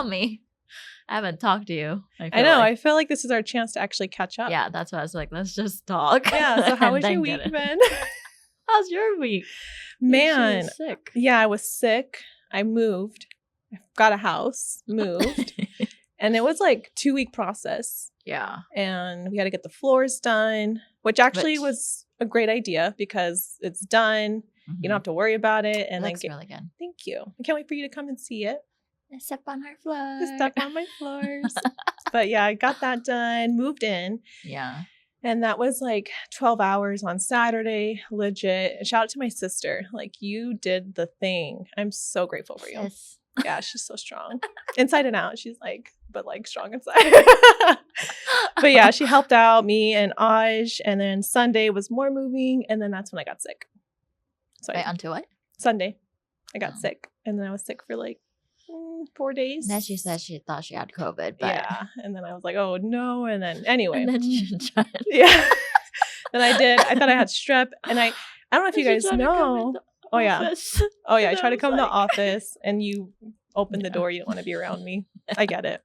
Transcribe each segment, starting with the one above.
tell me. I haven't talked to you. I know. I feel like this is our chance to actually catch up. Yeah, that's why I was like, let's just talk. Yeah. So how was your week, Ben? How's your week? Man. Sick. Yeah, I was sick. I moved. I got a house, moved. And it was like 2-week process. Yeah. And we had to get the floors done, which actually was a great idea because it's done. You don't have to worry about it. And it looks really good. Thank you. I can't wait for you to come and see it. Step on our floors. Step on my floors. But yeah, I got that done, moved in. Yeah. And that was like 12 hours on Saturday. Legit. Shout out to my sister. Like, you did the thing. I'm so grateful for you. Yes. Yeah, she's so strong. Inside and out. She's like, but like strong inside. But yeah, she helped out me and Aj. And then Sunday was more moving. And then that's when I got sick. So Wait, onto what? Sunday. I got sick. And then I was sick for like 4 days. And then she said she thought she had COVID. But... Yeah. And then I was like, oh no. And then anyway. And then she tried. Yeah. Then I did. I thought I had strep. And I don't know if you guys know. Oh yeah. Oh yeah. I tried to come to the office and you opened the door. You don't want to be around me. I get it.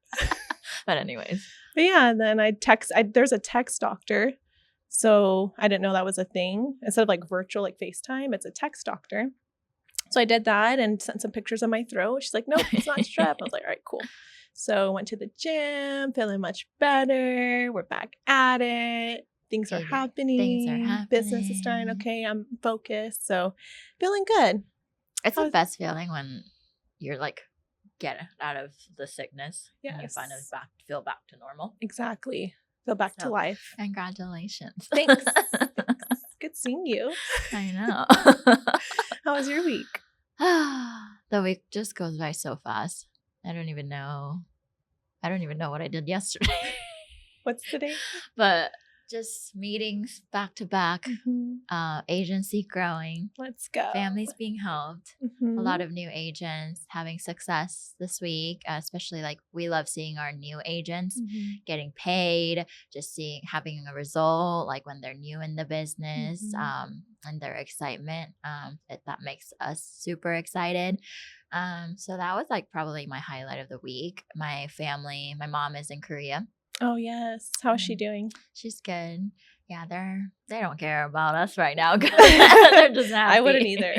But anyways. But yeah. And then there's a text doctor. So I didn't know that was a thing. Instead of like virtual, like FaceTime, it's a text doctor. So I did that and sent some pictures of my throat. She's like, nope, it's not strep. I was like, all right, cool. So went to the gym, feeling much better. We're back at it. Things are happening. Business is starting okay. I'm focused. So feeling good. It's the best feeling when you're like, get out of the sickness. Yes. And you finally feel back to normal. Exactly. Feel back to life. Congratulations. Thanks. Good seeing you. I know. How was your week? The week just goes by so fast. I don't even know what I did yesterday. What's today? But just meetings back to back, agency growing. Let's go. Families being helped. A lot of new agents having success this week, especially like we love seeing our new agents getting paid, just having a result, like when they're new in the business, and their excitement. That makes us super excited. So that was like probably my highlight of the week. My mom is in Korea. Oh yes. How is she doing? She's good. Yeah, they don't care about us right now. They're just happy. I wouldn't either.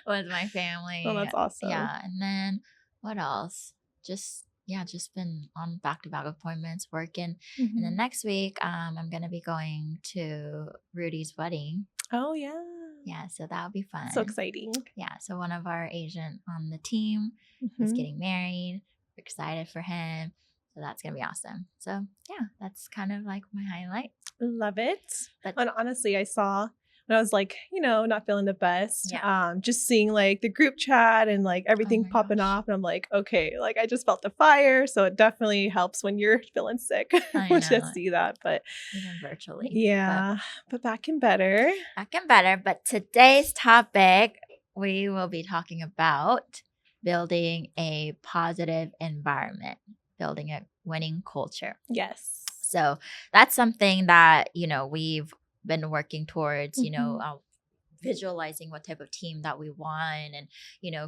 With my family. Oh, that's awesome. Yeah, and then what else? Just been on back-to-back appointments, working. And then next week, I'm gonna be going to Rudy's wedding. Oh yeah. Yeah, so that'll be fun. So exciting. Yeah, so one of our agents on the team is getting married. We're excited for him. So that's going to be awesome. So yeah, that's kind of like my highlight. Love it. And honestly, I saw when I was like, not feeling the best, just seeing like the group chat and like everything popping off. And I'm like, okay, like I just felt the fire. So it definitely helps when you're feeling sick to see that. But even virtually. Yeah, but back and better. But today's topic, we will be talking about building a positive environment. Building a winning culture. Yes. So that's something that, we've been working towards, visualizing what type of team that we want and,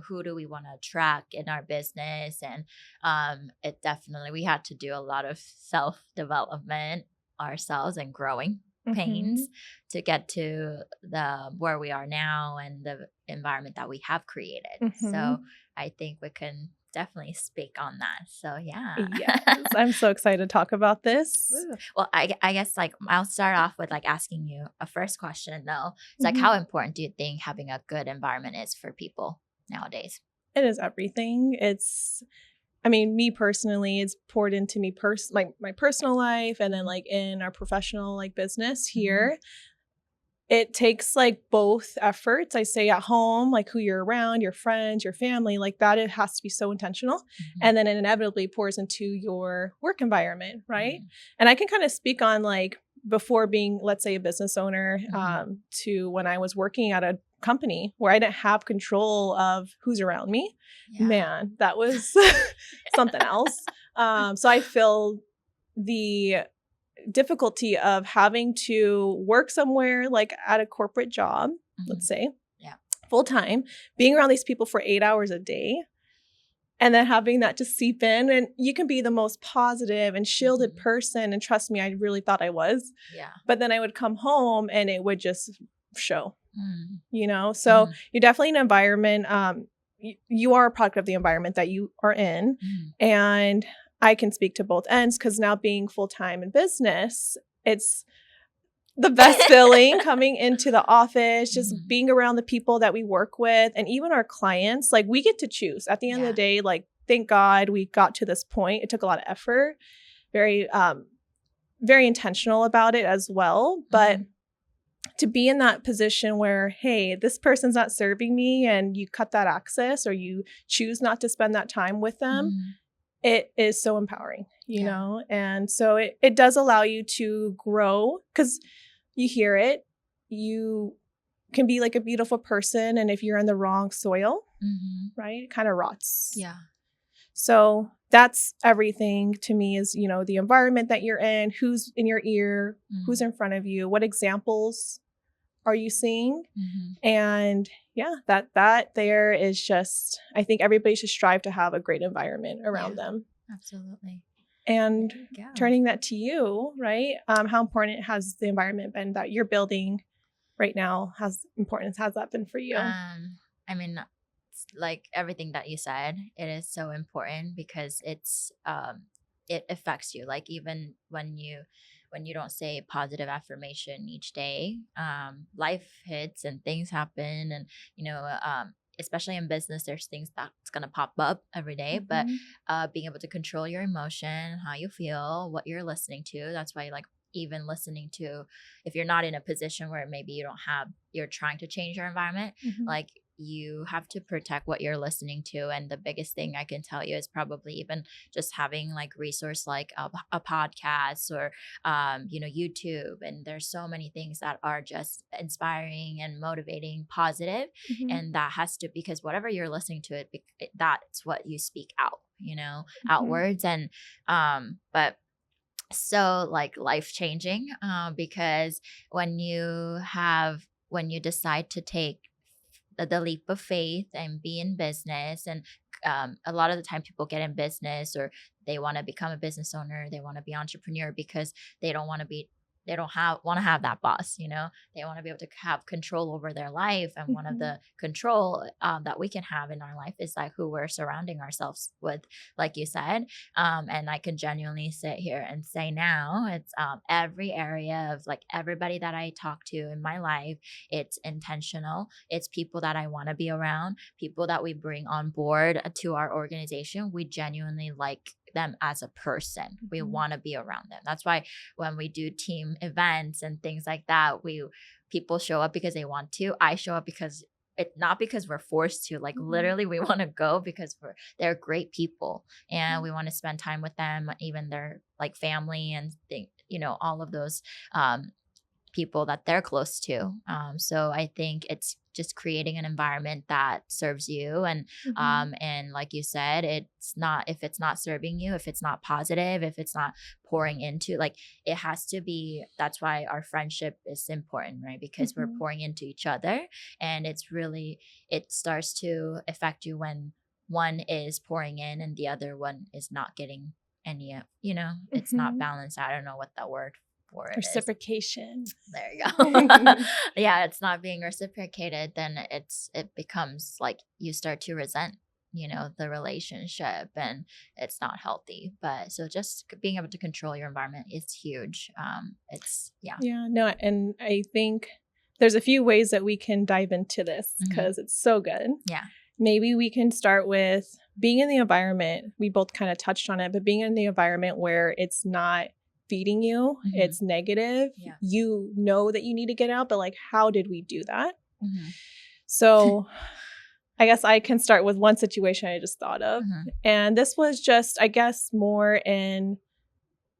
who do we want to attract in our business. And we had to do a lot of self-development ourselves and growing pains to get to where we are now and the environment that we have created. So I think we can definitely speak on that. So yeah. Yes. I'm so excited to talk about this. Ooh. Well, I guess like I'll start off with like asking you a first question though. It's like, how important do you think having a good environment is for people nowadays? It is everything. Me personally, it's poured into me like my personal life and then like in our professional like business here. It takes like both efforts. I say at home, like who you're around, your friends, your family, like that, it has to be so intentional. And then it inevitably pours into your work environment, right? And I can kind of speak on like before being, let's say, a business owner to when I was working at a company where I didn't have control of who's around me. Yeah. Man, that was something else. So I feel the difficulty of having to work somewhere like at a corporate job, let's say, full time, being around these people for 8 hours a day. and then having that just seep in. And you can be the most positive and shielded Mhm. person. And trust me, I really thought I was. Yeah. But then I would come home and it would just show, Mm. you know? So Mhm. you're definitely an environment. You are a product of the environment that you are in. Mhm. And I can speak to both ends because now being full-time in business, it's the best feeling coming into the office, just Mhm. being around the people that we work with and even our clients. Like we get to choose at the end of Yeah. the day. Like, thank God we got to this point. It took a lot of effort, very, very intentional about it as well. But Mhm. to be in that position where, hey, this person's not serving me and you cut that access or you choose not to spend that time with them, Mhm. it is so empowering, you Yeah. know? And so it does allow you to grow because you hear it. You can be like a beautiful person. And if you're in the wrong soil, Mhm. right, it kind of rots. Yeah. So that's everything to me is, you know, the environment that you're in, who's in your ear, who's Mhm. in front of you, what examples are you seeing? Mhm. And yeah, that there is just, I think everybody should strive to have a great environment around Yeah. them. Absolutely. And There you go. turning that to you, right? How important has the environment been that you're building right now? Has importance has that been for you? I mean, like everything that you said, it is so important because it affects you. Like even when you don't say positive affirmation each day, life hits and things happen, and especially in business, there's things that's gonna pop up every day. But Mhm. being able to control your emotion, how you feel, what you're listening to, that's why like even listening to, if you're not in a position where maybe you're trying to change your environment, Mhm. like you have to protect what you're listening to. And the biggest thing I can tell you is probably even just having like resource like a podcast or YouTube. And there's so many things that are just inspiring and motivating, positive. Mhm. And that has to, because whatever you're listening to, that's what you speak out, Mhm. outwards. And but so like life changing, because when you decide to take the leap of faith and be in business, and a lot of the time people get in business or they want to become a business owner, they want to be entrepreneur because they don't want to be they don't have want to have that boss, they want to be able to have control over their life. And one of Mhm. the control that we can have in our life is like who we're surrounding ourselves with, like you said. And I can genuinely sit here and say now it's every area of like everybody that I talk to in my life, it's intentional. It's people that I want to be around, people that we bring on board to our organization. We genuinely like them as a person. We Mhm. want to be around them. That's why when we do team events and things like that, people show up because they want to. I show up because it not because we're forced to, like Mhm. literally we want to go because they're great people and we want to spend time with them, even their like family and all of those um people that they're close to. So I think it's just creating an environment that serves you. Mhm. And like you said, it's not, if it's not serving you, if it's not positive, if it's not pouring into, like, it has to be. That's why our friendship is important, right? Because we're Mhm. pouring into each other, and it starts to affect you when one is pouring in and the other one is not getting any. It's not Mhm. balanced. I don't know what that word for it is. Reciprocation. There you go. Yeah, it's not being reciprocated, then it becomes like you start to resent, the relationship, and it's not healthy. But so just being able to control your environment is huge. It's yeah. Yeah, no, and I think there's a few ways that we can dive into this Hmm. because it's so good. Yeah. Maybe we can start with being in the environment. We both kind of touched on it, but being in the environment where it's not feeding you, Hmm. it's negative. Yeah. You know that you need to get out, but like, how did we do that? Hmm. So I guess I can start with one situation I just thought of. Hmm. And this was just, I guess, more in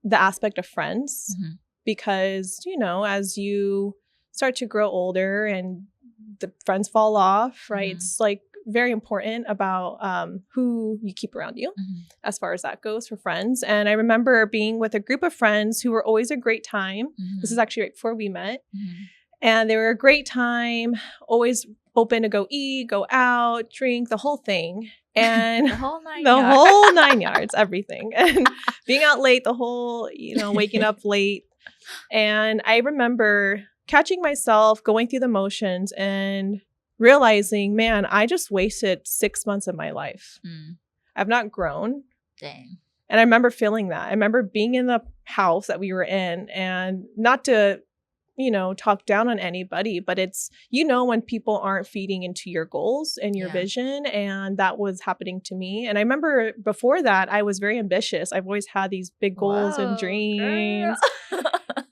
the aspect of friends Hmm. because, as you start to grow older and the friends fall off, right? Hmm. It's like very important about who you keep around you Hmm. as far as that goes for friends. And I remember being with a group of friends who were always a great time. This is Hmm. actually right before we met. Hmm. And they were a great time, always open to go eat, go out, drink, the whole thing. And The whole 9 the yards. whole 9 yards, everything. And being out late, the whole, waking up late. And I remember catching myself going through the motions and realizing, man, I just wasted 6 months of my life. I've not grown. Dang. And I remember feeling that. I remember being in the house that we were in, and not to, talk down on anybody, but it's, when people aren't feeding into your goals and your vision. And that was happening to me. And I remember before that, I was very ambitious. I've always had these big goals and dreams.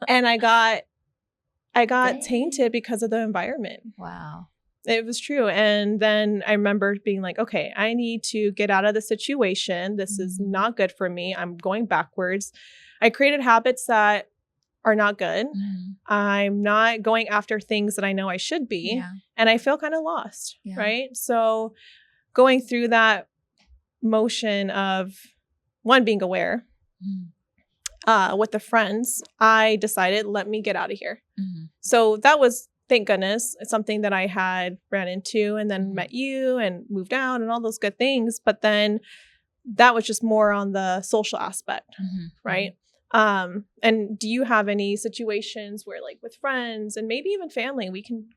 And I got Dang. tainted because of the environment. Wow. It was true. And then I remember being like, okay, I need to get out of the situation. This is not good for me. I'm going backwards. I created habits that are not good. I'm not going after things that I know I should be. Yeah. And I feel kind of lost, right? So going through that motion of, one, being aware, with the friends, I decided, let me get out of here. So that was, thank goodness, it's something that I had ran into, and then met you and moved out and all those good things. But then that was just more on the social aspect, right? And do you have any situations where, like, with friends and maybe even family, we can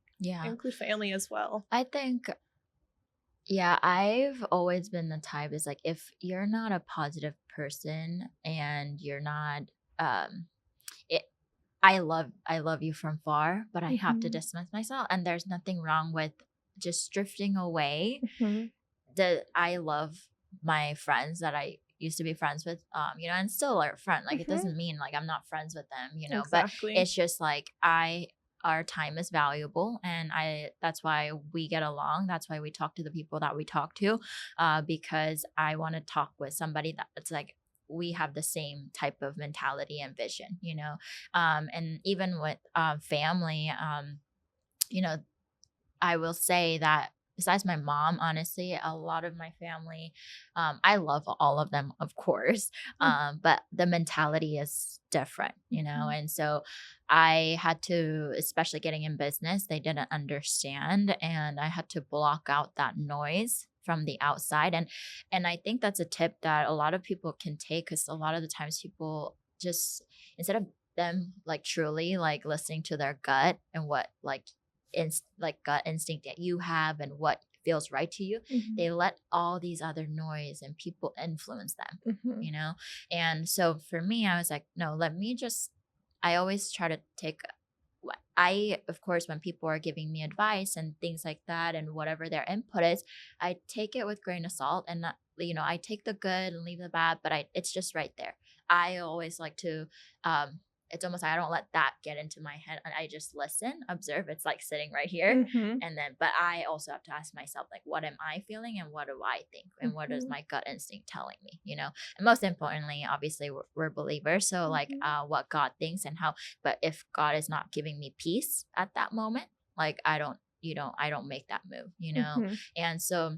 include family as well? I think, I've always been the type is like, if you're not a positive person and you're not, I love you from far, but I have to distance myself. And there's nothing wrong with just drifting away. That I love my friends that I used to be friends with, and still are friend. Like, it doesn't mean like I'm not friends with them, Exactly. but it's just like our time is valuable, and that's why we get along. That's why we talk to the people that we talk to, because I want to talk with somebody that's like, we have the same type of mentality and vision, and even with family, I will say that besides my mom, honestly, a lot of my family, I love all of them, of course, but the mentality is different, and so I had to, especially getting in business, they didn't understand, and I had to block out that noise from the outside. And I think that's a tip that a lot of people can take, because a lot of the times people just, instead of them like truly like listening to their gut and what like gut instinct that you have and what feels right to you, they let all these other noise and people influence them, and so for me, I was like, no, I always try to take, of course, when people are giving me advice and things like that and whatever their input is, I take it with grain of salt, and not, I take the good and leave the bad, but it's just right there. I always like to, it's almost like I don't let that get into my head. I just listen, observe. It's like sitting right here. And then, but I also have to ask myself, like, what am I feeling and what do I think? And what is my gut instinct telling me, And most importantly, obviously, we're believers. So like what God thinks and how, but if God is not giving me peace at that moment, like I don't make that move, And so,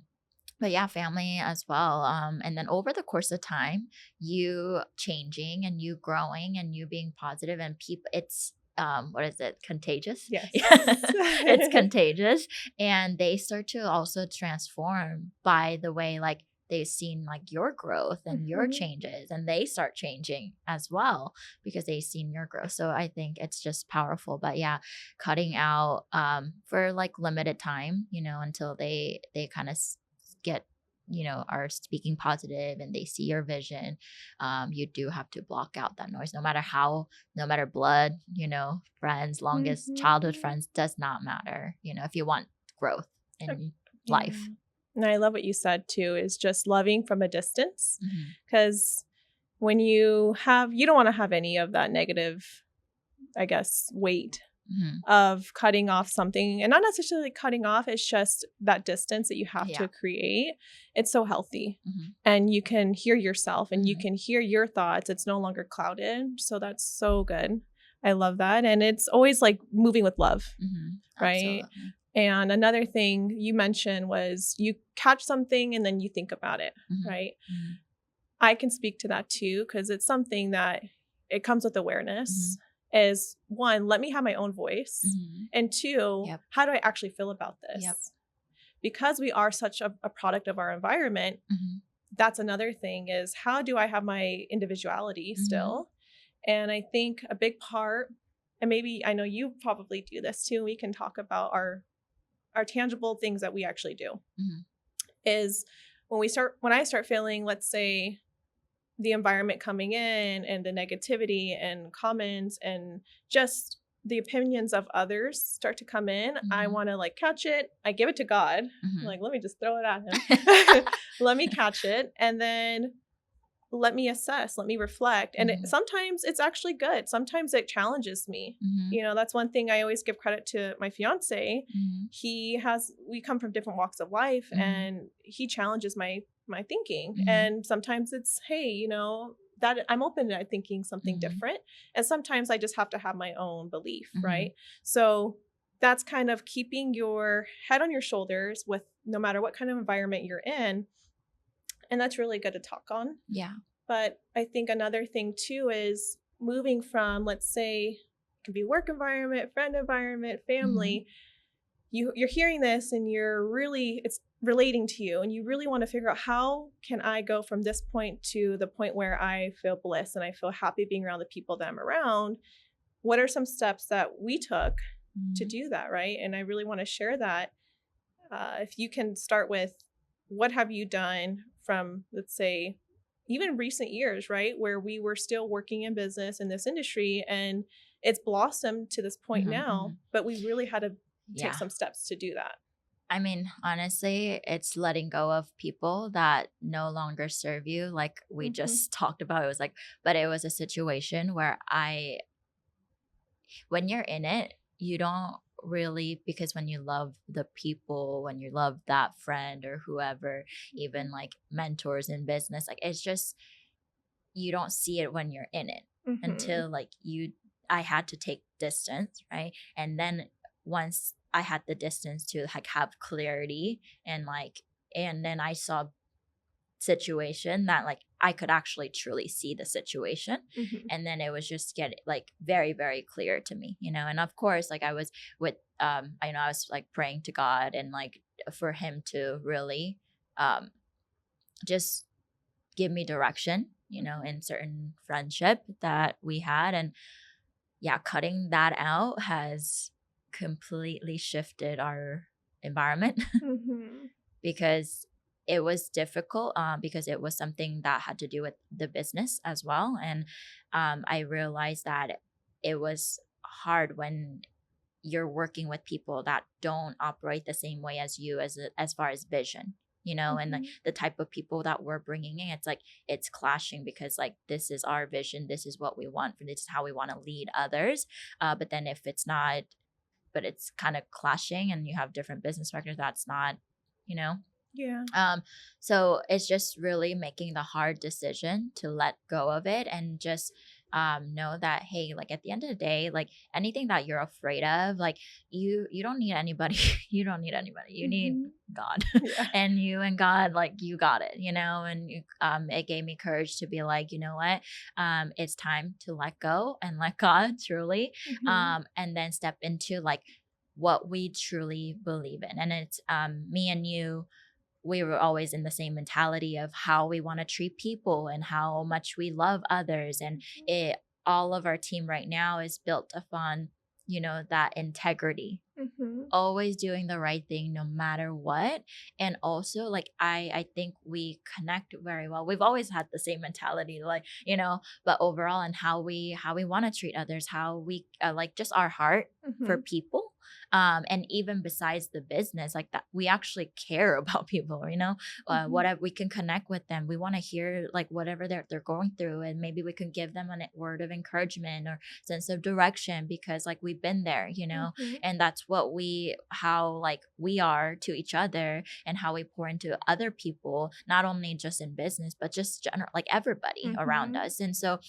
but yeah, family as well. And then over the course of time, you changing and you growing and you being positive, and people, it's what is it? Contagious? Yes. It's contagious. And they start to also transform by the way, like, they've seen like your growth and your changes, and they start changing as well because they've seen your growth. So I think it's just powerful. But yeah, cutting out for like limited time, until they kind of get, are speaking positive and they see your vision. You do have to block out that noise, no matter blood, friends, longest childhood friends, does not matter, if you want growth in life. And I love what you said too, is just loving from a distance, because when you don't want to have any of that negative, I guess, weight of cutting off something, and not necessarily cutting off, it's just that distance that you have to create. It's so healthy, and you can hear yourself and you can hear your thoughts. It's no longer clouded. So that's so good. I love that. And it's always like moving with love, right? Absolutely. And another thing you mentioned was you catch something and then you think about it, right? I can speak to that too, because it's something that it comes with awareness. is, one, let me have my own voice. Mhm. And two, Yep. how do I actually feel about this? Yep. Because we are such a product of our environment, Mhm. that's another thing, is how do I have my individuality still? And I think a big part, and maybe I know you probably do this too, we can talk about our tangible things that we actually do, Mhm. is when I start feeling, let's say, the environment coming in and the negativity and comments and just the opinions of others start to come in, I Mhm. want to like catch it. I give it to God. Mhm. Like, let me just throw it at him. Let me catch it. And then let me assess, let me reflect. And Mhm. sometimes it's actually good. Sometimes it challenges me. Mhm. That's one thing I always give credit to my fiance. Mhm. We come from different walks of life, Mhm. and he challenges my thinking. Mhm. And sometimes it's, hey, that I'm open to thinking something Mhm. different. And sometimes I just have to have my own belief, Mhm. right? So that's kind of keeping your head on your shoulders with no matter what kind of environment you're in. And that's really good to talk on. Yeah. But I think another thing too is moving from, let's say, it can be work environment, friend environment, family. You're hearing this and it's relating to you, and you really want to figure out, how can I go from this point to the point where I feel bliss and I feel happy being around the people that I'm around? What are some steps that we took to Mhm. do that, right? And I really want to share that. If you can start with, what have you done from, let's say, even recent years, right, where we were still working in business in this industry, and it's blossomed to this point Mhm. now, Mhm. but we really had to take Yeah. some steps to do that. I mean, honestly, it's letting go of people that no longer serve you. Like we Mm-hmm. just talked about, it was like, but it was a situation where when you're in it, you don't really, because when you love the people, when you love that friend or whoever, even like mentors in business, like it's just, you don't see it when you're in it Mm-hmm. until like I had to take distance, right? And then once I had the distance to like have clarity and then I saw situation that like I could actually truly see the situation. Mm-hmm. And then it was just get like very, very clear to me, and of course like I was with I know I was like praying to God and like for him to really um just give me direction, in certain friendship that we had. And yeah, cutting that out has completely shifted our environment Mm-hmm. because it was difficult because it was something that had to do with the business as well. And I realized that it was hard when you're working with people that don't operate the same way as you as far as vision, and like Mm-hmm. the type of people that we're bringing in, it's like it's clashing because like this is our vision, this is what we want, for this is how we want to lead others. But then if it's not, but it's kind of clashing and you have different business partners, that's not, you know Yeah. so it's just really making the hard decision to let go of it and just know that, hey, like at the end of the day, like anything that you're afraid of, like you don't need anybody. You don't need anybody. You need Mm-hmm. God. Yeah. And you and God, like you got it, and it gave me courage to be like, you know what, it's time to let go and let God truly, Mm-hmm. and then step into like what we truly believe in. And it's me and you, we were always in the same mentality of how we want to treat people and how much we love others. And it all of our team right now is built upon, that integrity, Mm-hmm. always doing the right thing no matter what. And also like I think we connect very well. We've always had the same mentality, like, but overall, and how we want to treat others, how we like just our heart for Mm-hmm. people. And even besides the business, like that, we actually care about people, Mm-hmm. whatever, we can connect with them. We want to hear like whatever they're going through, and maybe we can give them a word of encouragement or sense of direction because like we've been there, Mm-hmm. and that's what how like we are to each other and how we pour into other people, not only just in business but just general, like everybody around Mm-hmm. us. And so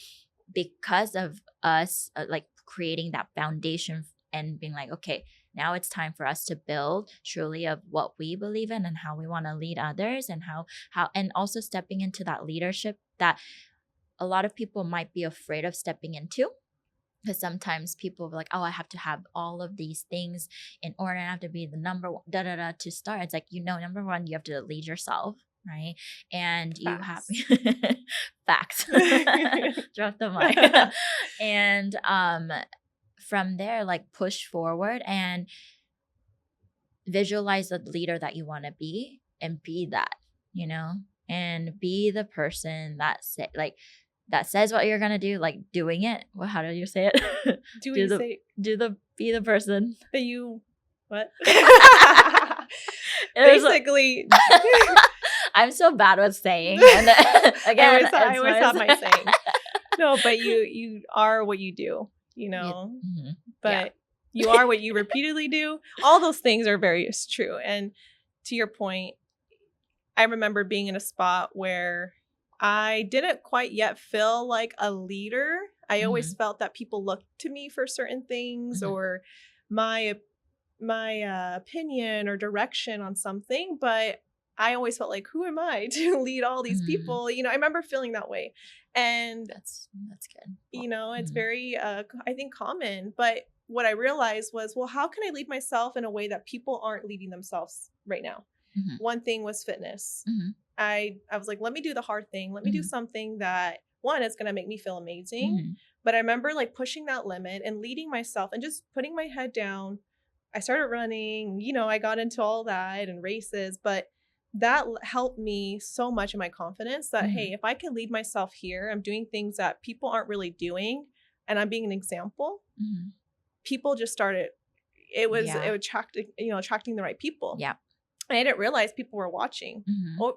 because of us like creating that foundation and being like, okay, now it's time for us to build truly of what we believe in and how we want to lead others, and how and also stepping into that leadership that a lot of people might be afraid of stepping into, Because sometimes people are like, oh, I have to have all of these things in order. I have to be the number one, da da da, to start. It's like, number one, you have to lead yourself, right? And you have Facts. facts. Drop the mic. And from there, like, push forward and visualize the leader that you want to be, and be that, and be the person that that says what you're gonna do, like doing it. Well, how do you say it? Be the person that you what? Like, Basically, I'm so bad with saying. And again, I always have my saying. No, but you are what you do, but you are what you repeatedly do. All those things are very true. And to your point, I remember being in a spot where I didn't quite yet feel like a leader. I always felt that people looked to me for certain things, or my opinion or direction on something, but I always felt like, who am I to lead all these people? I remember feeling that way. And that's good. It's very, I think, common. But what I realized was, well, how can I lead myself in a way that people aren't leading themselves right now? One thing was fitness. I was like, let me do the hard thing. Let me do something that, one, is going to make me feel amazing. But I remember like pushing that limit and leading myself and just putting my head down. I started running, I got into all that and races, but that helped me so much in my confidence that, hey, if I can lead myself here, I'm doing things that people aren't really doing, and I'm being an example. People just started, it attracting the right people. Yeah. And I didn't realize people were watching.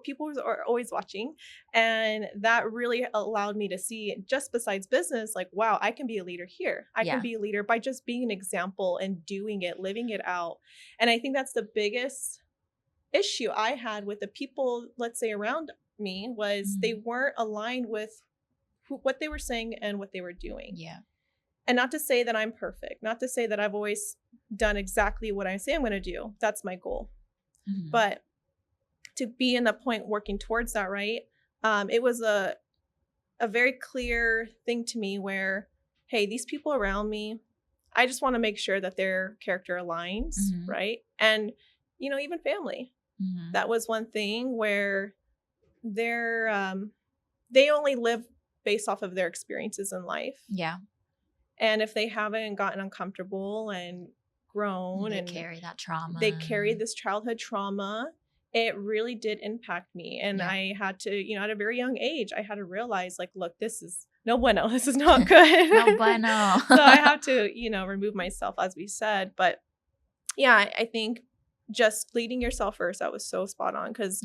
People are always watching. And that really allowed me to see, just besides business, like, wow, I can be a leader here. I can be a leader by just being an example and doing it, living it out. And I think that's the biggest issue I had with the people, let's say, around me, was they weren't aligned with what they were saying and what they were doing. Yeah. And not to say that I'm perfect, not to say that I've always done exactly what I say I'm going to do. That's my goal. But to be in the point working towards that, right? It was a very clear thing to me where, hey, these people around me, I just want to make sure that their character aligns, right? And, even family. That was one thing where they only live based off of their experiences in life. Yeah. And if they haven't gotten uncomfortable and grown, they and carry that trauma, they carry this childhood trauma, it really did impact me. And I had to, at a very young age, I had to realize, like, look, this is no bueno. This is not good. No bueno. So I have to, remove myself, as we said. But yeah, I think just leading yourself first, that was so spot on. Because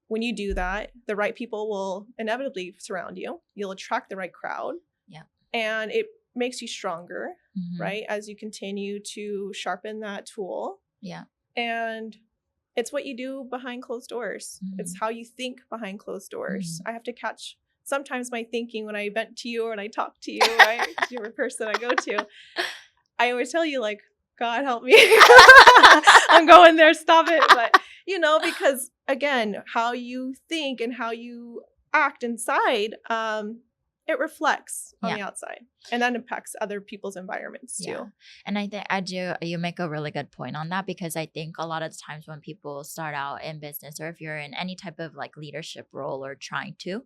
when you do that, the right people will inevitably surround you. You'll attract the right crowd. Yeah. And it makes you stronger, right? As you continue to sharpen that tool. Yeah. And it's what you do behind closed doors. It's how you think behind closed doors. I have to catch sometimes my thinking when I vent to you or when I talk to you, right? You're a person I go to. I always tell you, like, God help me. I'm going there, stop it. But, because again, how you think and how you act inside, it reflects on the outside, and that impacts other people's environments too. Yeah. And I think you make a really good point on that, because I think a lot of the times when people start out in business, or if you're in any type of like leadership role or trying to,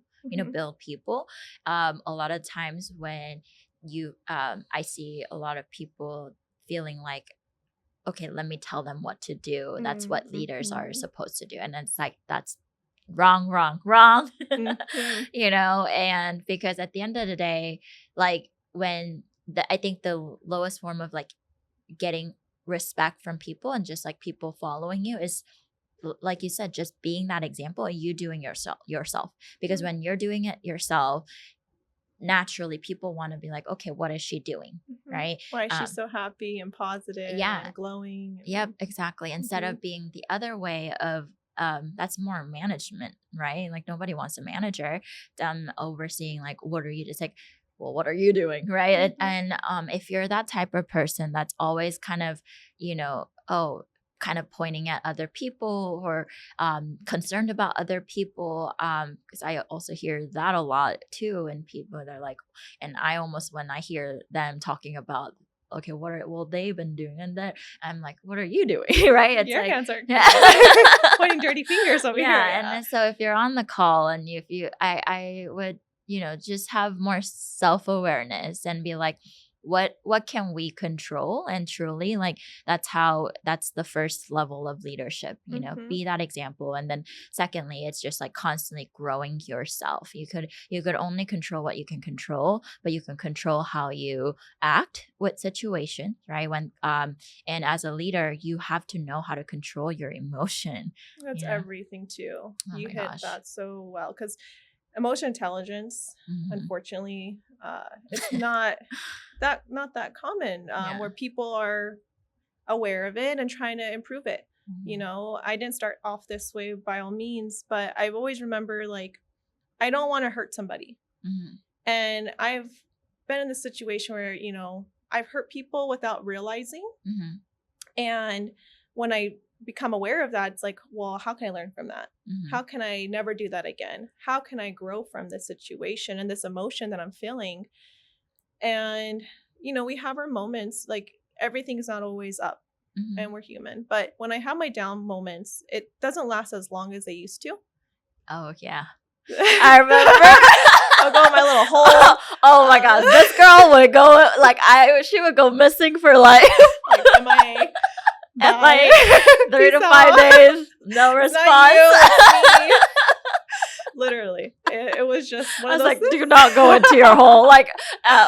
build people, a lot of times when I see a lot of people feeling like, okay, let me tell them what to do. That's what leaders are supposed to do. And it's like, that's wrong. And because at the end of the day, like, when I think the lowest form of like getting respect from people and just like people following you is, like you said, just being that example and you doing yourself. Because when you're doing it yourself, naturally people want to be like, okay, what is she doing? Right? Why is she so happy and positive and glowing? Yep, exactly. Instead of being the other way of, that's more management, right? Like, nobody wants a manager overseeing, like, what are you, just like, well, what are you doing? Right. And if you're that type of person that's always kind of, kind of pointing at other people or concerned about other people, because I also hear that a lot too, and people that are like, and I almost, when I hear them talking about, okay, what are, well, they've been doing, and that I'm like, what are you doing? Right? It's Your like, hands are yeah. pointing dirty fingers over here. Yeah. And so if you're on the call, and if you, I would, just have more self-awareness and be like, what can we control? And truly, like, that's the first level of leadership, be that example. And then secondly, it's just like constantly growing yourself. You could only control what you can control, but you can control how you act with situation, right? When and as a leader, you have to know how to control your emotion. That's everything too. Oh You my hit gosh. that so well, because emotional intelligence, unfortunately, it's not that common, where people are aware of it and trying to improve it. I didn't start off this way by all means, but I've always remember, like, I don't want to hurt somebody. And I've been in this situation where, I've hurt people without realizing. And when I become aware of that, it's like, well, how can I learn from that? How can I never do that again? How can I grow from this situation and this emotion that I'm feeling? And, we have our moments, like, everything's not always up, and we're human. But when I have my down moments, it doesn't last as long as they used to. Oh, yeah. I remember. I'll go in my little hole. Oh my God. This girl would go, like, she would go missing for like MIA. 3 to 5 days. No response. Literally. It was just one I of was those like, do not go into your hole. Like,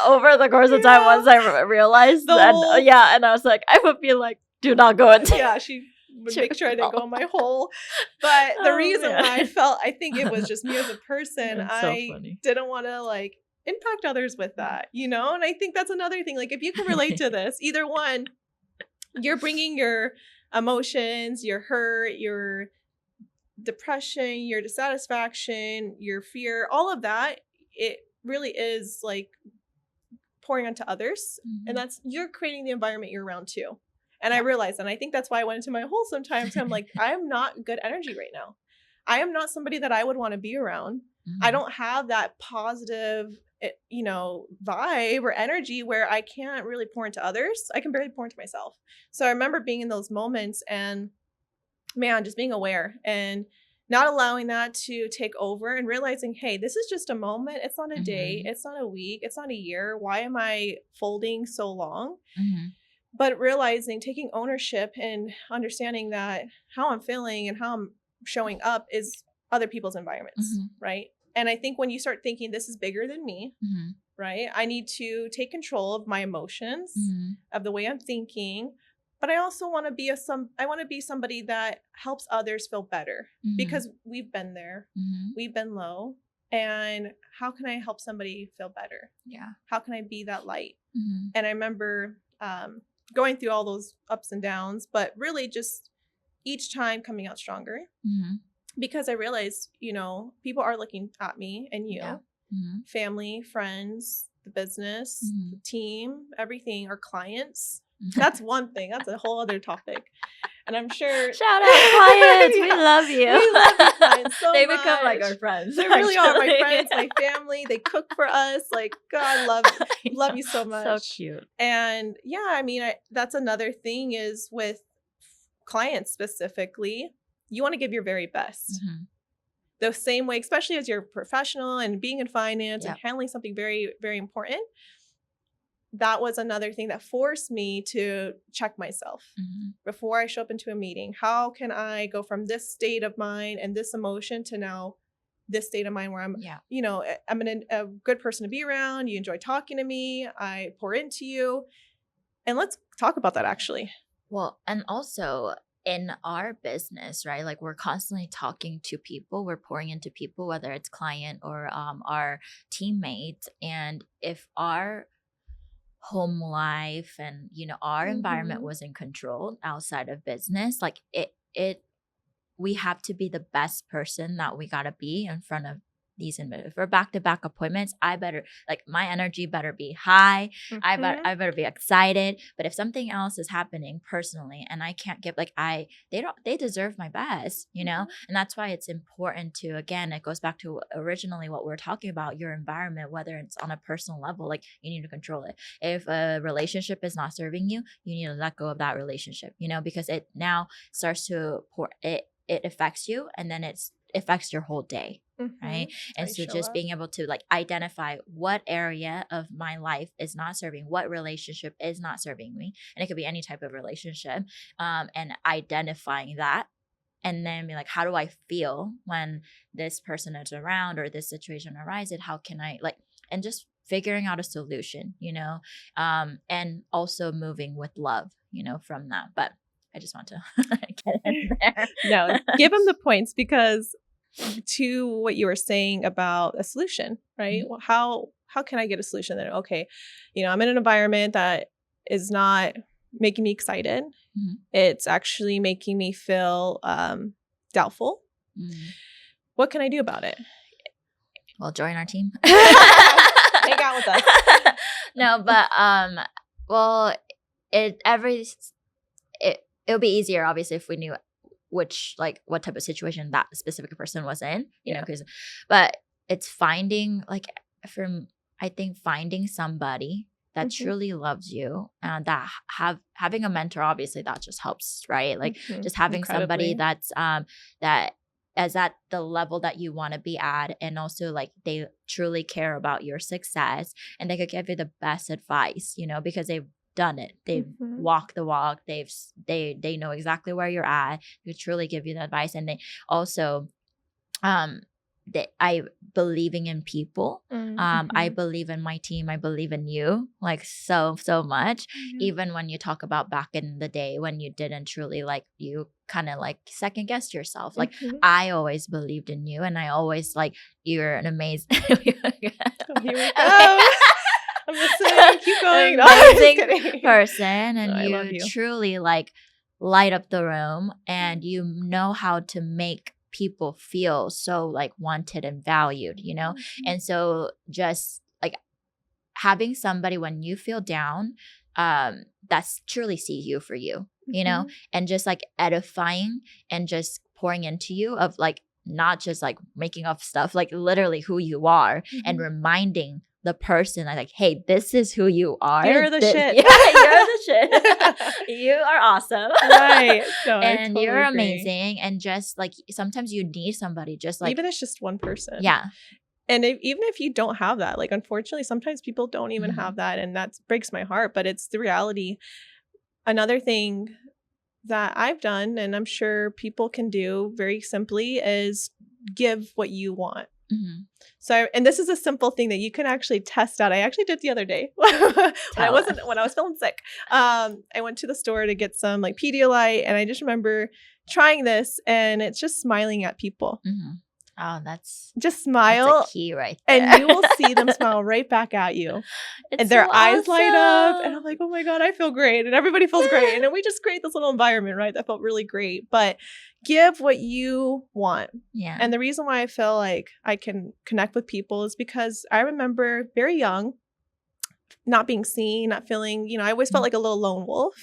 over the course of time, once I realized that, and I was like, I would be like, do not go into. Yeah, she would make sure I didn't go in my hole. But the reason why I think it was just me as a person. I didn't want to, like, impact others with that, and I think that's another thing. Like, if you can relate to this, either one, you're bringing your emotions, your hurt, your depression, your dissatisfaction, your fear, all of that, it really is like pouring onto others. And you're creating the environment you're around too. And I realized, and I think that's why I went into my hole sometimes. I'm like, I'm not good energy right now. I am not somebody that I would want to be around. I don't have that positive, vibe or energy where I can't really pour into others. I can barely pour into myself. So I remember being in those moments and, man, just being aware and not allowing that to take over and realizing, hey, this is just a moment. It's not a day. It's not a week. It's not a year. Why am I folding so long? But realizing, taking ownership and understanding that how I'm feeling and how I'm showing up is other people's environments, right? And I think when you start thinking this is bigger than me, right? I need to take control of my emotions, of the way I'm thinking. But I also want to be somebody that helps others feel better, because we've been there, we've been low, and how can I help somebody feel better? Yeah. How can I be that light? And I remember going through all those ups and downs, but really just each time coming out stronger, because I realized, people are looking at me and you, family, friends, the business, the team, everything, our clients. That's one thing. That's a whole other topic. And I'm sure. Shout out clients. We love you. We love you, clients, so they much. Become like our friends. They really are my friends, my family. They cook for us. Like, God, love you so much. So cute. And yeah, I mean, that's another thing is with clients specifically, you want to give your very best. The same way, especially as you're a professional and being in finance and handling something very, very important. That was another thing that forced me to check myself before I show up into a meeting. How can I go from this state of mind and this emotion to now this state of mind where I'm, I'm a good person to be around. You enjoy talking to me. I pour into you. And let's talk about that actually. Well, and also in our business, right? Like, we're constantly talking to people. We're pouring into people, whether it's client or our teammates. And if our home life and our environment was in control outside of business, like we have to be the best person that we gotta be in front of these if we're back-to-back appointments, I better, like, my energy better be high. I better be excited. But if something else is happening personally and I can't give, like, they deserve my best, you know? And that's why it's important to, again, it goes back to originally what we're talking about, your environment, whether it's on a personal level, like, you need to control it. If a relationship is not serving you, you need to let go of that relationship, you know, because it now starts to it affects you, and then it affects your whole day. Right. And so just being able to, like, identify what area of my life is not serving, what relationship is not serving me. And it could be any type of relationship. And identifying that, and then be like, how do I feel when this person is around or this situation arises? How can I, like, and just figuring out a solution, you know, and also moving with love, you know, from that. But I just want to get in there. No, give them the points, because to what you were saying about a solution, right? Well, how can I get a solution that, okay, you know, I'm in an environment that is not making me excited. It's actually making me feel doubtful. What can I do about it? Well, join our team. Hang out with us. No, but well, it would be easier, obviously, if we knew which, like, what type of situation that specific person was in, you know, because, but it's finding, like, I think finding somebody that truly loves you, and that having a mentor, obviously that just helps, right? Like, just having somebody that's that is at the level that you want to be at, and also, like, they truly care about your success, and they could give you the best advice, you know, because they've done it. They've walked the walk. They know exactly where you're at. They truly give you the advice. And they also, I believing in people. I believe in my team. I believe in you, like, so much. Even when you talk about back in the day when you didn't truly, like, you kind of, like, second guessed yourself. Like, I always believed in you, and I always, like, you're an amazing. Here we go. I'm listening. Keep going. Amazing person, and you truly, like, light up the room, and you know how to make people feel so, like, wanted and valued, you know. And so just, like, having somebody when you feel down, that's truly see you for you, you know, and just, like, edifying and just pouring into you of, like, not just, like, making up stuff, like, literally who you are, and reminding the person that, like, hey, this is who you are. You're the shit. Yeah, you're the shit. You are awesome. Right. No, and totally you're agree. amazing. And just, like, sometimes you need somebody, just, like, even if it's just one person. Yeah. And even if you don't have that, like, unfortunately, sometimes people don't even have that. And that breaks my heart, but it's the reality. Another thing that I've done, and I'm sure people can do very simply, is give what you want. So, and this is a simple thing that you can actually test out. I actually did the other day when I was feeling sick. I went to the store to get some, like, Pedialyte, and I just remember trying this, and it's just smiling at people. Oh, that's just smile. That's a key right there. And you will see them smile right back at you. And their eyes light up. And I'm like, oh my God, I feel great. And everybody feels great. And then we just create this little environment, right? That felt really great. But give what you want. Yeah. And the reason why I feel like I can connect with people is because I remember very young, not being seen, not feeling, you know, I always felt like a little lone wolf,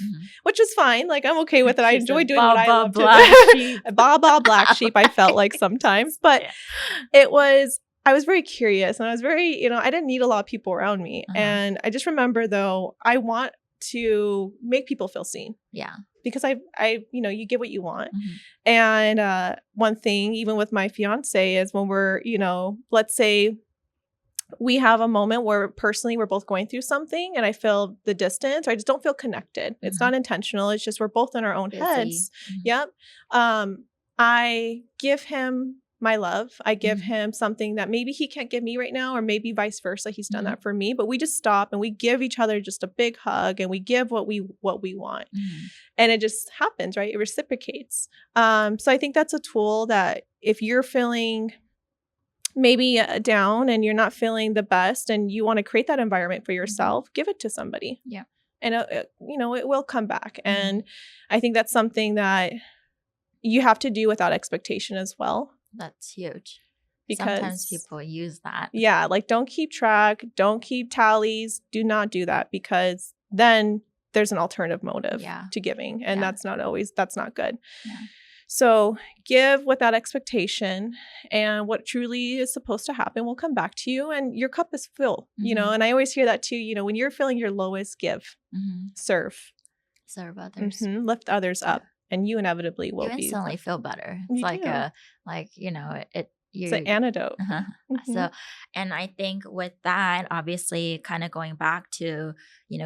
which is fine. Like, I'm okay with it. I enjoy doing what I love to do. Black sheep, I felt like sometimes. But I was very curious, and I was very, you know, I didn't need a lot of people around me. And I just remember, though, I want to make people feel seen. Yeah. Because I, you know, you get what you want. And one thing, even with my fiance, is when we're, you know, let's say we have a moment where personally we're both going through something and I feel the distance, or I just don't feel connected. It's not intentional. It's just we're both in our own heads. Yep. I give him my love. I give him something that maybe he can't give me right now, or maybe vice versa. He's done that for me, but we just stop and we give each other just a big hug, and we give what we want. And it just happens, right? It reciprocates. So I think that's a tool that if you're feeling maybe down and you're not feeling the best and you want to create that environment for yourself, give it to somebody. Yeah. And you know, it will come back. And I think that's something that you have to do without expectation as well. That's huge. because sometimes people use that. Yeah, like don't keep track, don't keep tallies, do not do that, because then there's an alternative motive to giving, and that's not good. Yeah. So give without expectation, and what truly is supposed to happen will come back to you, and your cup is full, you know. And I always hear that too, when you're feeling your lowest, give, serve others, lift others up, and you inevitably will you instantly feel better. It's it's an antidote. So, and I think with that, obviously kind of going back to,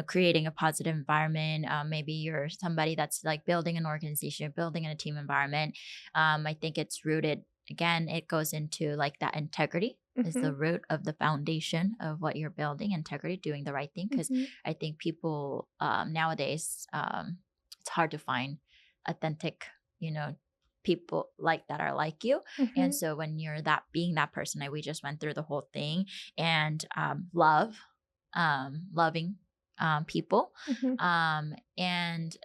creating a positive environment, maybe you're somebody that's like building an organization, building in a team environment. I think it's rooted, again, it goes into like that integrity is the root of the foundation of what you're building, integrity, doing the right thing. Because I think people nowadays, it's hard to find authentic, people like that are like you. And so when you're being that person, we just went through the whole thing, and loving people, and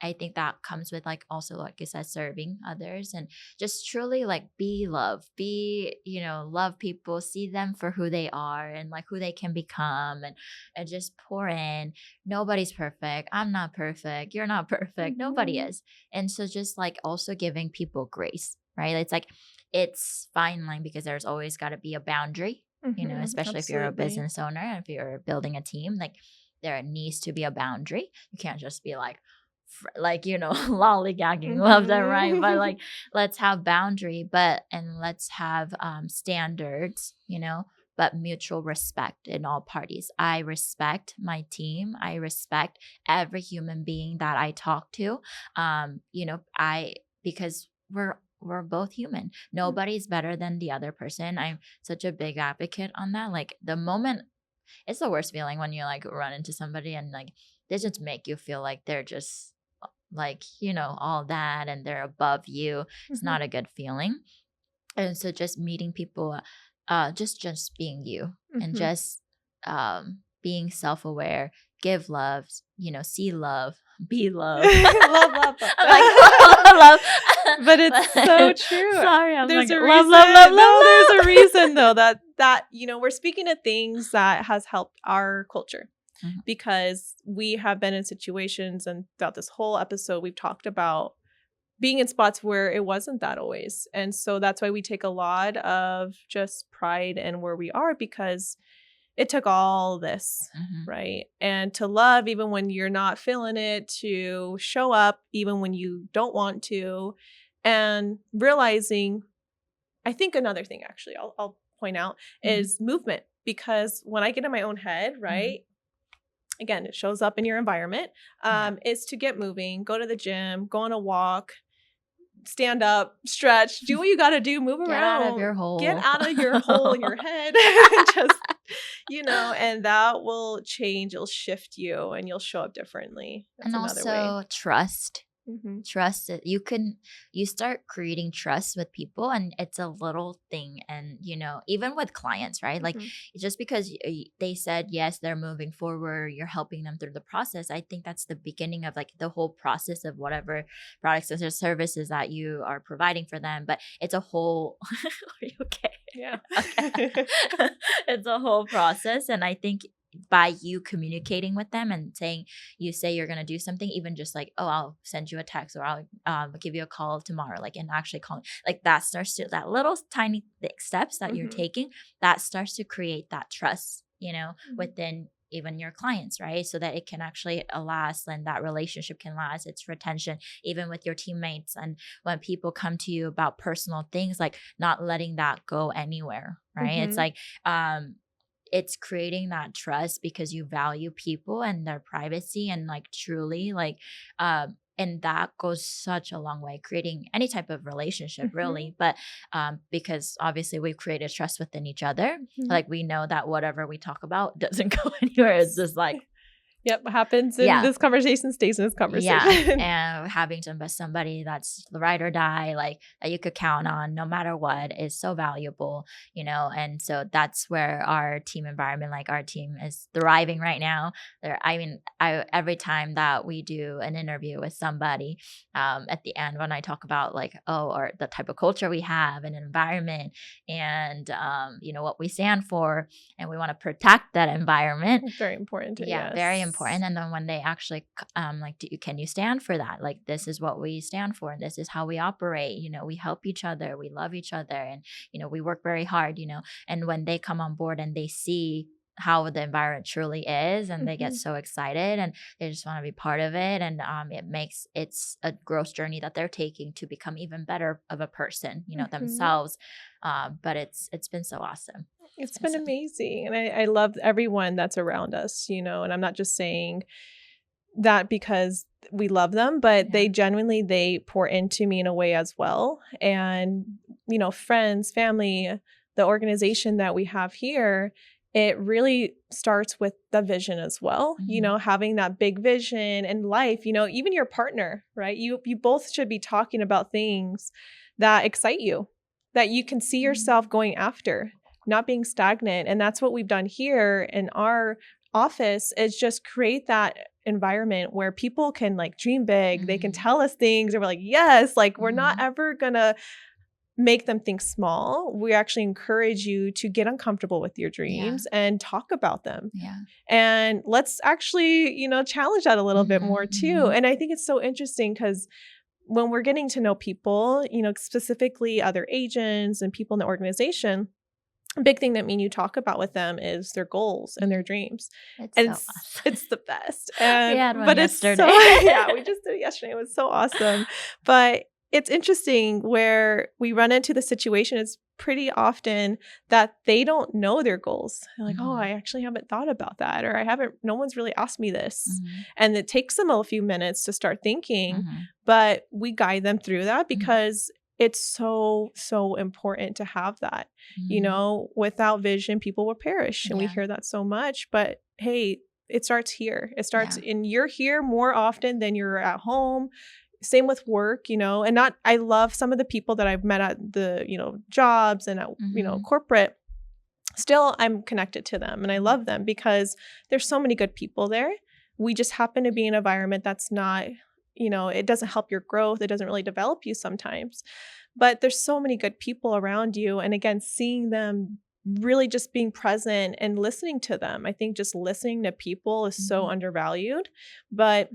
I think that comes with like also, like you said, serving others, and just truly like be love, love people, see them for who they are and like who they can become, and just pour in. Nobody's perfect. I'm not perfect. You're not perfect. Nobody is. And so just like also giving people grace, right? It's like, it's fine line, because there's always got to be a boundary, especially if you're a business owner and if you're building a team, like there needs to be a boundary. You can't just be like lollygagging left and right, but like let's have boundary, and let's have standards, but mutual respect in all parties. I respect my team. I respect every human being that I talk to. Because we're both human. Nobody's better than the other person. I'm such a big advocate on that. Like the moment, it's the worst feeling when you like run into somebody and like they just make you feel like they're just like, all that and they're above you. It's not a good feeling. And so just meeting people, just being you, and just being self-aware, give love, see love, be love. love. Love. But it's so true. Sorry, I'm there's like, a love, reason. love. There's a reason though that we're speaking of things that has helped our culture. Because we have been in situations, and throughout this whole episode, we've talked about being in spots where it wasn't that always. And so that's why we take a lot of just pride in where we are, because it took all this, right? And to love even when you're not feeling it, to show up even when you don't want to, and realizing, I think another thing actually I'll point out is movement. Because when I get in my own head, right? Again, it shows up in your environment, is to get moving, go to the gym, go on a walk, stand up, stretch, do what you got to do, move around. Get out of your hole. Get out of your hole in your head. Just, and that will change. It'll shift you and you'll show up differently. That's and also way. Trust. Trust it. You start creating trust with people, and it's a little thing. And even with clients, right? Like just because they said yes, they're moving forward, you're helping them through the process. I think that's the beginning of like the whole process of whatever products or services that you are providing for them. But it's a whole are you okay? Yeah. Okay. It's a whole process. And I think by you communicating with them and you say you're going to do something, even just like, oh, I'll send you a text, or I'll give you a call tomorrow, like, and actually calling, like that starts to, that little tiny steps that you're taking, that starts to create that trust, within even your clients, right? So that it can actually last, and that relationship can last. It's retention, even with your teammates. And when people come to you about personal things, like not letting that go anywhere, right? It's like, it's creating that trust because you value people and their privacy, and like truly like, and that goes such a long way, creating any type of relationship really. But because obviously we've created trust within each other, like we know that whatever we talk about doesn't go anywhere. It's just like Yep. What happens in Yeah. this conversation stays in this conversation. Yeah. And having somebody that's the ride or die, like that you could count on no matter what, is so valuable, and so that's where our team environment, like our team is thriving right now. Every time that we do an interview with somebody, at the end, when I talk about like, or the type of culture we have and environment, and what we stand for, and we want to protect that environment. It's very important. Yeah, Yes. very important. And then when they actually like, can you stand for that? Like, this is what we stand for, and this is how we operate. We help each other, we love each other, and we work very hard. And when they come on board and they see how the environment truly is, and they get so excited and they just want to be part of it, and it's a growth journey that they're taking to become even better of a person, themselves. But it's been so awesome. It's been amazing. And I love everyone that's around us, and I'm not just saying that because we love them, but they genuinely, they pour into me in a way as well. And, friends, family, the organization that we have here, it really starts with the vision as well, having that big vision in life, even your partner, right? You both should be talking about things that excite you, that you can see yourself going after, not being stagnant. And that's what we've done here in our office, is just create that environment where people can like dream big. They can tell us things and we're like, yes, like we're not ever gonna make them think small. We actually encourage you to get uncomfortable with your dreams and talk about them. Yeah. And let's actually, challenge that a little bit more too. And I think it's so interesting because when we're getting to know people, specifically other agents and people in the organization, a big thing that me and you talk about with them is their goals and their dreams. It's the best. And, we had one but yesterday. We just did it yesterday. It was so awesome. But it's interesting where we run into the situation. It's pretty often that they don't know their goals. They're like, oh, I actually haven't thought about that. Or no one's really asked me this. And it takes them a few minutes to start thinking, but we guide them through that because it's so, so important to have that. Without vision, people will perish. And we hear that so much. But hey, it starts here. It starts and you're here more often than you're at home. Same with work, and I love some of the people that I've met at the, jobs and at, corporate. Still, I'm connected to them and I love them because there's so many good people there. We just happen to be in an environment that's not, it doesn't help your growth. It doesn't really develop you sometimes, but there's so many good people around you. And again, seeing them really just being present and listening to them. I think just listening to people is so undervalued, but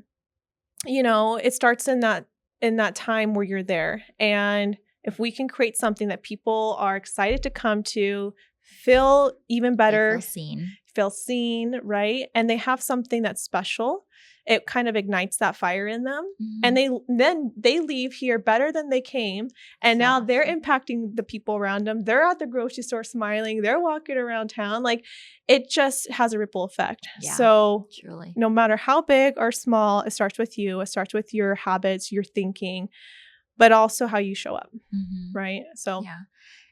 it starts in that time where you're there. And if we can create something that people are excited to come to, feel even better, feel seen, right? And they have something that's special, it kind of ignites that fire in them. And they leave here better than they came. And now they're impacting the people around them. They're at the grocery store smiling. They're walking around town. Like, it just has a ripple effect. Yeah, so truly. No matter how big or small, it starts with you. It starts with your habits, your thinking, but also how you show up. Right. So, yeah.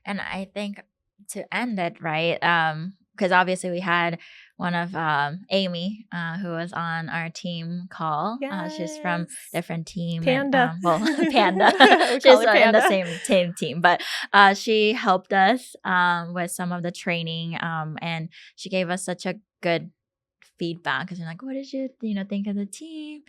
And I think to end it, right, because obviously we had one of Amy, who was on our team call. She's from different team. Panda. Panda. She's in the same team. But she helped us with some of the training, and she gave us such a good feedback because you're like, what did you think of the team?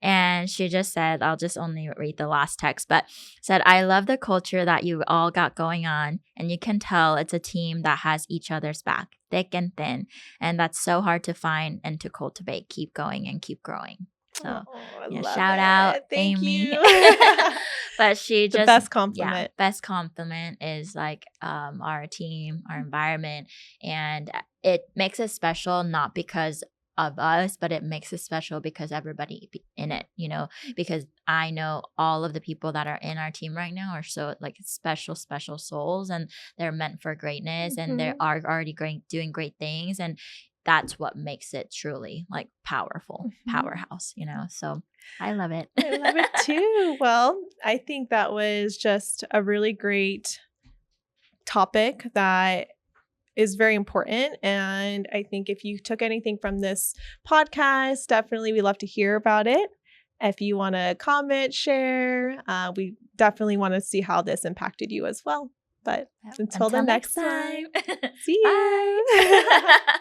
And she just said, I'll just only read the last text, but said, I love the culture that you all got going on, and you can tell it's a team that has each other's back, thick and thin, and that's so hard to find and to cultivate. Keep going and keep growing. So shout out Amy. But she just, the best compliment. Best compliment is like our team, our environment, and it makes it special not because of us, but it makes it special because everybody in it, because I know all of the people that are in our team right now are so like special souls, and they're meant for greatness, and they are already doing great things, and that's what makes it truly like powerful powerhouse, so I love it. I love it too. Well, I think that was just a really great topic that is very important. And I think if you took anything from this podcast, definitely we love to hear about it. If you want to comment, share, we definitely want to see how this impacted you as well. But until the next time, see you. Bye.